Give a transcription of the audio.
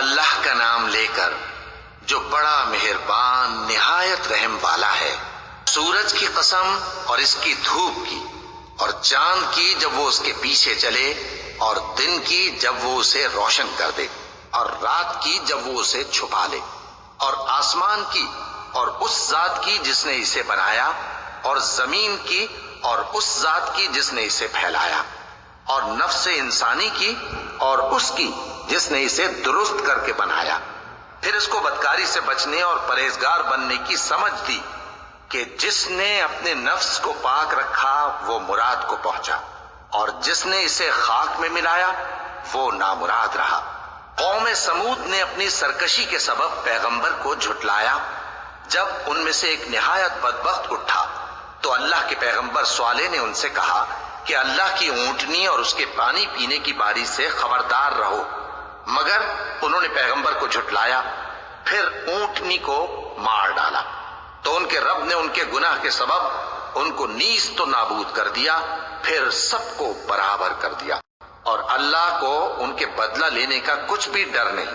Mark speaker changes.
Speaker 1: اللہ کا نام لے کر جو بڑا مہربان نہایت رحم والا ہے۔ سورج کی قسم اور اس کی دھوپ کی، اور چاند کی جب وہ اس کے پیچھے چلے، اور دن کی جب وہ اسے روشن کر دے، اور رات کی جب وہ اسے چھپا لے، اور آسمان کی اور اس ذات کی جس نے اسے بنایا، اور زمین کی اور اس ذات کی جس نے اسے پھیلایا، اور نفس انسانی کی اور اس کی جس نے اسے درست کر کے بنایا۔ پھر اس کو بدکاری سے بچنے اور پرہیزگار بننے کی سمجھ دی کہ جس نے اپنے نفس کو پاک رکھا وہ مراد کو پہنچا، اور جس نے اسے خاک میں ملایا وہ نامراد رہا۔ قوم سمود نے اپنی سرکشی کے سبب پیغمبر کو جھٹلایا۔ جب ان میں سے ایک نہایت بدبخت اٹھا تو اللہ کے پیغمبر صالح نے ان سے کہا کہ اللہ کی اونٹنی اور اس کے پانی پینے کی باری سے خبردار رہو، مگر انہوں نے پیغمبر کو جھٹلایا، پھر اونٹنی کو مار ڈالا تو ان کے رب نے ان کے گناہ کے سبب ان کو نیست و نابود کر دیا، پھر سب کو برابر کر دیا، اور اللہ کو ان کے بدلہ لینے کا کچھ بھی ڈر نہیں۔